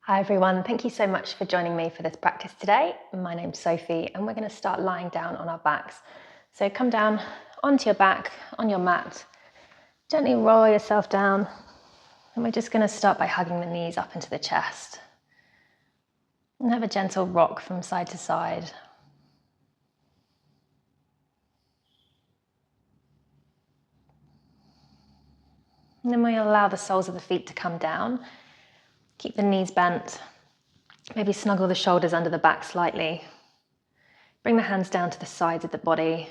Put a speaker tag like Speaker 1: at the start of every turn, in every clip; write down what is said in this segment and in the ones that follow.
Speaker 1: Hi everyone, thank you so much for joining me for this practice today. My name's Sophie and we're going to start lying down on our backs. So come down onto your back, on your mat, gently roll yourself down, and we're just going to start by hugging the knees up into the chest. And have a gentle rock from side to side. And then we'll allow the soles of the feet to come down. Keep the knees bent. Maybe snuggle the shoulders under the back slightly. Bring the hands down to the sides of the body.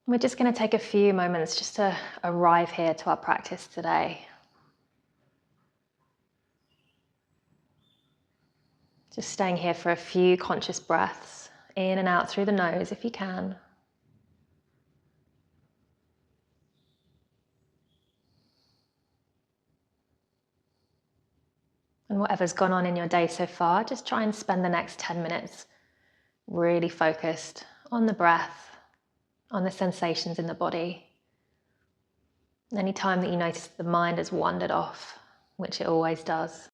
Speaker 1: We're just going to take a few moments just to arrive here to our practice today. Just staying here for a few conscious breaths, in and out through the nose if you can. And whatever's gone on in your day so far, just try and spend the next 10 minutes really focused on the breath, on the sensations in the body. Any time that you notice the mind has wandered off, which it always does,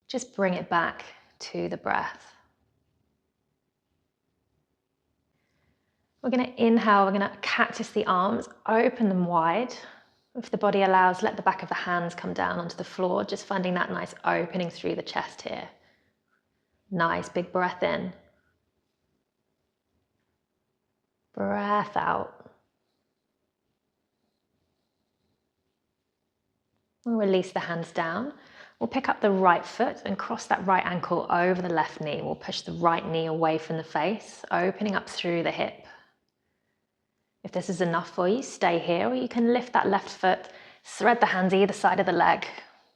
Speaker 1: just bring it back to the breath. We're going to inhale, we're going to cactus the arms, open them wide. If the body allows, let the back of the hands come down onto the floor, just finding that nice opening through the chest here. Nice big breath in. Breath out. We'll release the hands down. We'll pick up the right foot and cross that right ankle over the left knee. We'll push the right knee away from the face, opening up through the hip. If this is enough for you, stay here, or you can lift that left foot, thread the hands either side of the leg,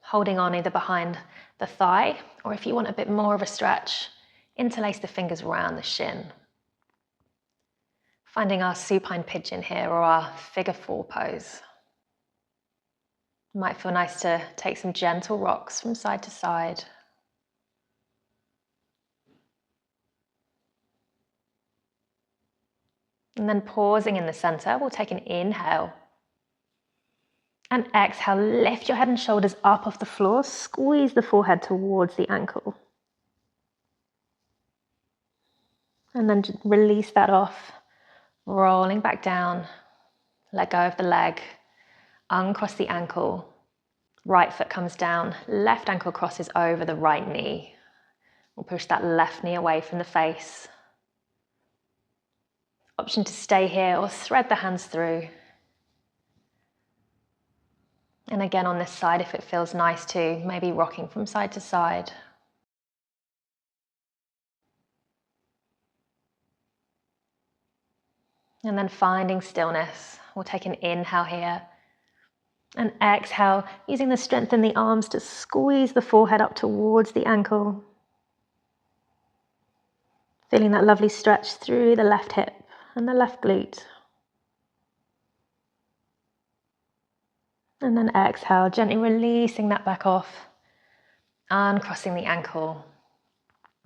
Speaker 1: holding on either behind the thigh, or if you want a bit more of a stretch, interlace the fingers around the shin. Finding our supine pigeon here, or our figure four pose. It might feel nice to take some gentle rocks from side to side. And then pausing in the center, we'll take an inhale. And exhale, lift your head and shoulders up off the floor, squeeze the forehead towards the ankle. And then just release that off, rolling back down, let go of the leg, uncross the ankle, right foot comes down, left ankle crosses over the right knee. We'll push that left knee away from the face. Option to stay here or thread the hands through. And again on this side, if it feels nice to, maybe rocking from side to side. And then finding stillness. We'll take an inhale here. And exhale, using the strength in the arms to squeeze the forehead up towards the ankle. Feeling that lovely stretch through the left hip and the left glute. And then exhale, gently releasing that back off, uncrossing the ankle.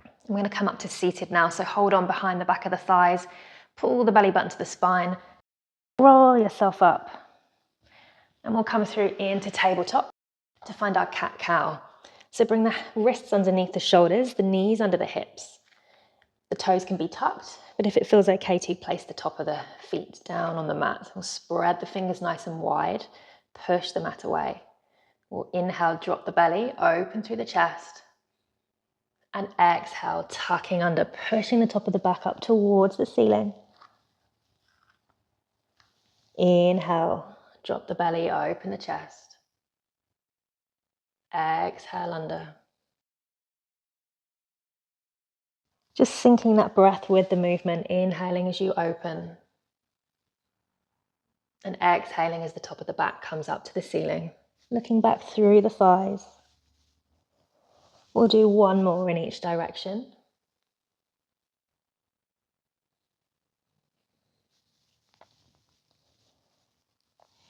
Speaker 1: I'm going to come up to seated now, so hold on behind the back of the thighs, pull the belly button to the spine, roll yourself up. And we'll come through into tabletop to find our cat-cow. So bring the wrists underneath the shoulders, the knees under the hips. The toes can be tucked, but if it feels okay to place the top of the feet down on the mat. We'll spread the fingers nice and wide, push the mat away. We'll inhale, drop the belly, open through the chest. And exhale, tucking under, pushing the top of the back up towards the ceiling. Inhale, drop the belly, open the chest. Exhale under. Just syncing that breath with the movement, inhaling as you open. And exhaling as the top of the back comes up to the ceiling. Looking back through the thighs. We'll do one more in each direction.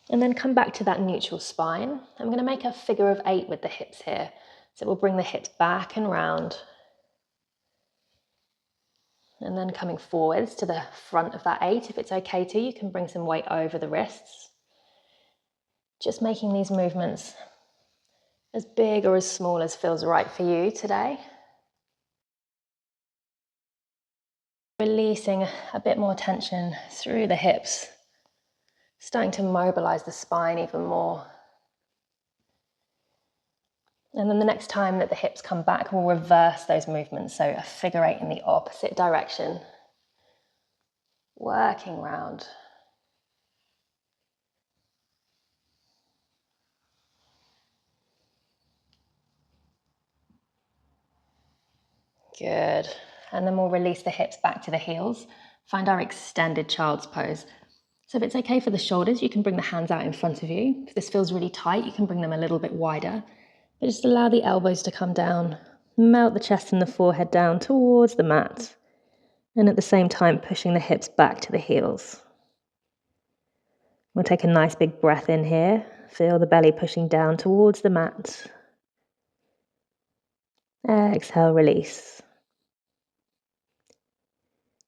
Speaker 1: And then come back to that neutral spine. I'm going to make a figure of 8 with the hips here. So we'll bring the hips back and round. And then coming forwards to the front of that 8. If it's okay to, you can bring some weight over the wrists. Just making these movements as big or as small as feels right for you today. Releasing a bit more tension through the hips, starting to mobilize the spine even more. And then the next time that the hips come back, we'll reverse those movements. So a figure eight in the opposite direction, working round. Good. And then we'll release the hips back to the heels. Find our extended child's pose. So if it's okay for the shoulders, you can bring the hands out in front of you. If this feels really tight, you can bring them a little bit wider. But just allow the elbows to come down. Melt the chest and the forehead down towards the mat. And at the same time, pushing the hips back to the heels. We'll take a nice big breath in here. Feel the belly pushing down towards the mat. Exhale, release.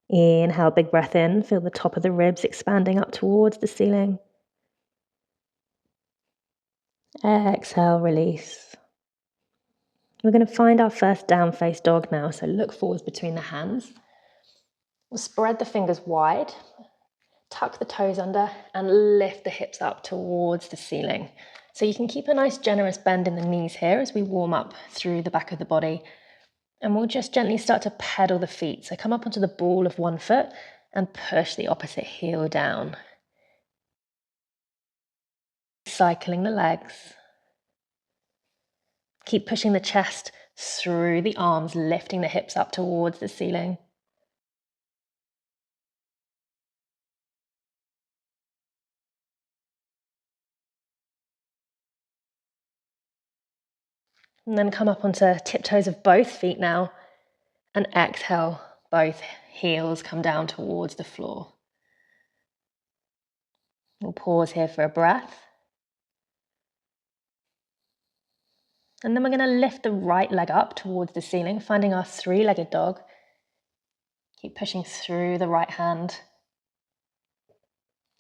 Speaker 1: Inhale, big breath in. Feel the top of the ribs expanding up towards the ceiling. Exhale, release. We're going to find our first down face dog now. So look forwards between the hands. We'll spread the fingers wide, tuck the toes under, and lift the hips up towards the ceiling. So you can keep a nice generous bend in the knees here as we warm up through the back of the body. And we'll just gently start to pedal the feet. So come up onto the ball of one foot and push the opposite heel down. Cycling the legs. Keep pushing the chest through the arms, lifting the hips up towards the ceiling. And then come up onto tiptoes of both feet now. And exhale, both heels come down towards the floor. We'll pause here for a breath. And then we're going to lift the right leg up towards the ceiling, finding our three-legged dog. Keep pushing through the right hand.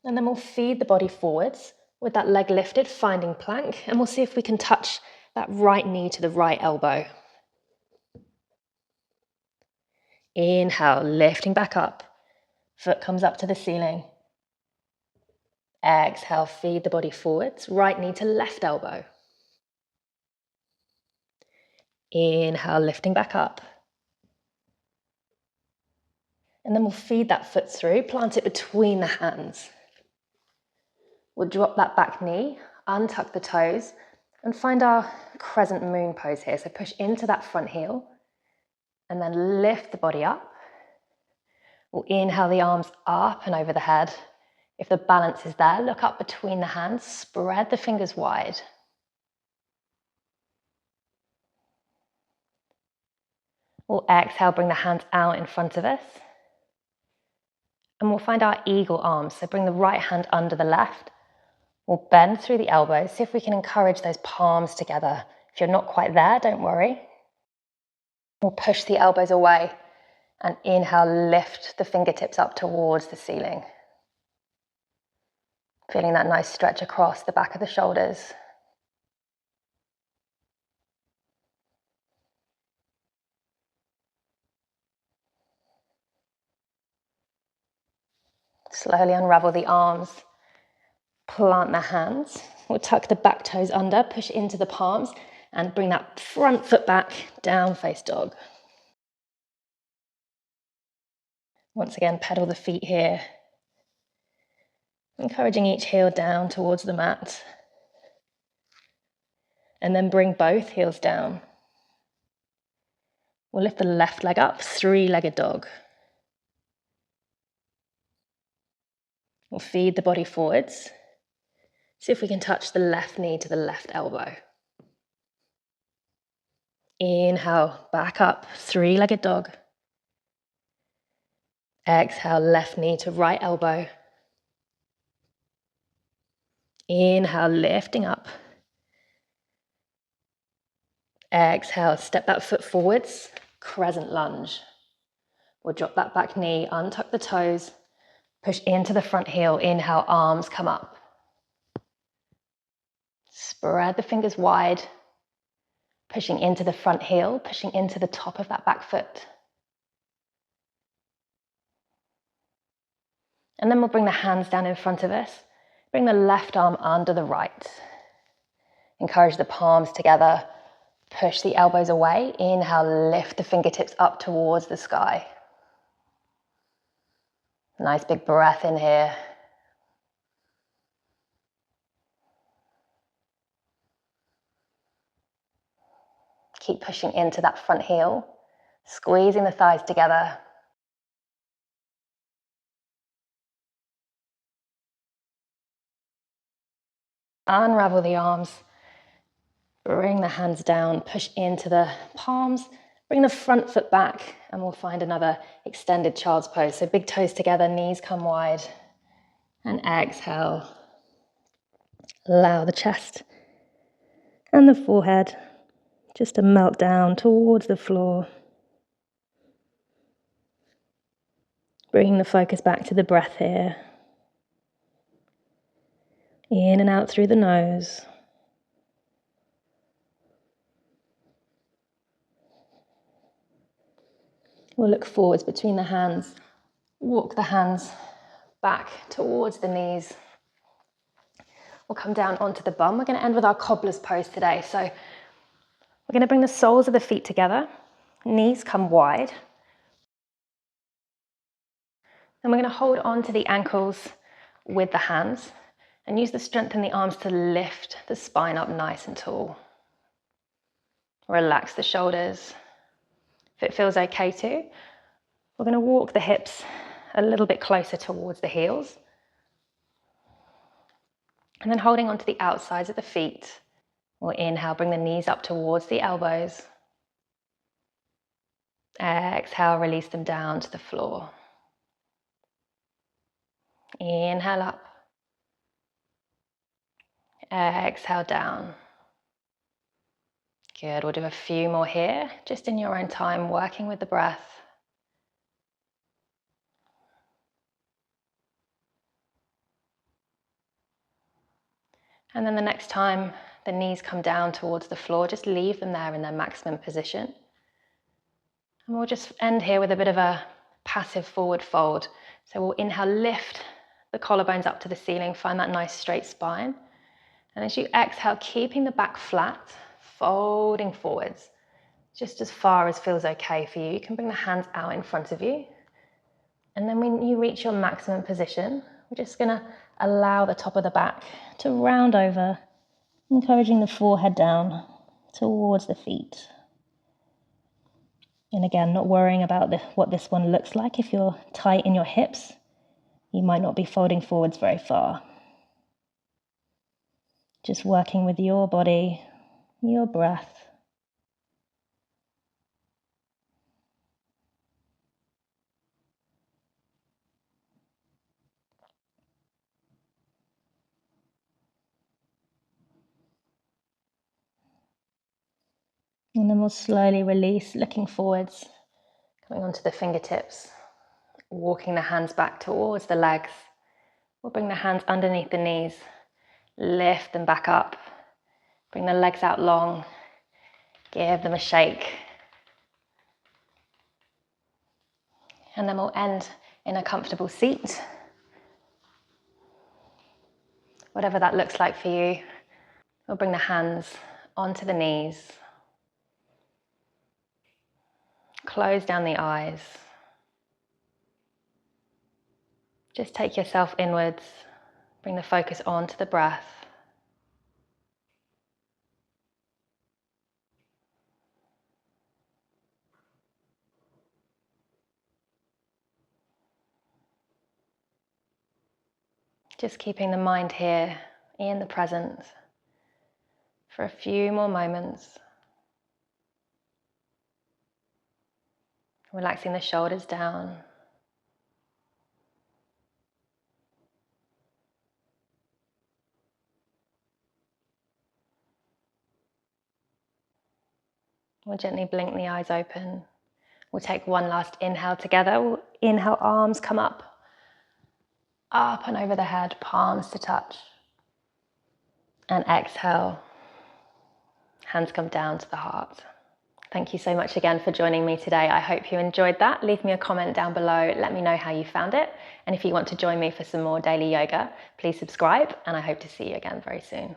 Speaker 1: And then we'll feed the body forwards with that leg lifted, finding plank. And we'll see if we can touch that right knee to the right elbow. Inhale, lifting back up. Foot comes up to the ceiling. Exhale, feed the body forwards. Right knee to left elbow. Inhale, lifting back up. And then we'll feed that foot through, plant it between the hands. We'll drop that back knee, untuck the toes, and find our crescent moon pose here. So push into that front heel, and then lift the body up. We'll inhale the arms up and over the head. If the balance is there, look up between the hands, spread the fingers wide. We'll exhale, bring the hands out in front of us. And we'll find our eagle arms. So bring the right hand under the left. We'll bend through the elbows. See if we can encourage those palms together. If you're not quite there, don't worry. We'll push the elbows away and inhale, lift the fingertips up towards the ceiling. Feeling that nice stretch across the back of the shoulders. Slowly unravel the arms. Plant the hands. We'll tuck the back toes under, push into the palms, and bring that front foot back, down face dog. Once again, pedal the feet here. Encouraging each heel down towards the mat. And then bring both heels down. We'll lift the left leg up, three-legged dog. We'll feed the body forwards. See if we can touch the left knee to the left elbow. Inhale, back up, three-legged dog. Exhale, left knee to right elbow. Inhale, lifting up. Exhale, step that foot forwards, crescent lunge. We'll drop that back knee, untuck the toes, push into the front heel. Inhale, arms come up. Spread the fingers wide. Pushing into the front heel, pushing into the top of that back foot. And then we'll bring the hands down in front of us. Bring the left arm under the right. Encourage the palms together. Push the elbows away. Inhale, lift the fingertips up towards the sky. Nice big breath in here. Keep pushing into that front heel, squeezing the thighs together. Unravel the arms. Bring the hands down, push into the palms. Bring the front foot back and we'll find another extended child's pose. So big toes together, knees come wide. And exhale. Allow the chest and the forehead just to melt down towards the floor. Bringing the focus back to the breath here. In and out through the nose. We'll look forwards between the hands. Walk the hands back towards the knees. We'll come down onto the bum. We're going to end with our cobbler's pose today. So we're going to bring the soles of the feet together. Knees come wide. And we're going to hold on to the ankles with the hands and use the strength in the arms to lift the spine up nice and tall. Relax the shoulders. If it feels okay to, we're going to walk the hips a little bit closer towards the heels. And then holding onto the outsides of the feet. We'll inhale, bring the knees up towards the elbows. Exhale, release them down to the floor. Inhale up. Exhale down. Good, we'll do a few more here, just in your own time, working with the breath. And then the next time the knees come down towards the floor, just leave them there in their maximum position. And we'll just end here with a bit of a passive forward fold. So we'll inhale, lift the collarbones up to the ceiling, find that nice straight spine. And as you exhale, keeping the back flat, folding forwards, just as far as feels okay for you. You can bring the hands out in front of you. And then when you reach your maximum position, we're just going to allow the top of the back to round over, encouraging the forehead down towards the feet. And again, not worrying about what this one looks like. If you're tight in your hips, you might not be folding forwards very far. Just working with your body, your breath. And then we'll slowly release, looking forwards, coming onto the fingertips, walking the hands back towards the legs. We'll bring the hands underneath the knees, lift them back up, bring the legs out long, give them a shake. And then we'll end in a comfortable seat, whatever that looks like for you. We'll bring the hands onto the knees, close down the eyes. Just take yourself inwards, bring the focus onto the breath. Just keeping the mind here in the present for a few more moments. Relaxing the shoulders down. We'll gently blink the eyes open. We'll take one last inhale together. We'll inhale, arms come up and over the head, palms to touch. And exhale, Hands come down to the heart. Thank you so much again for joining me today. I hope you enjoyed that. Leave me a comment down below. Let me know how you found it. And if you want to join me for some more daily yoga, please subscribe, and I hope to see you again very soon.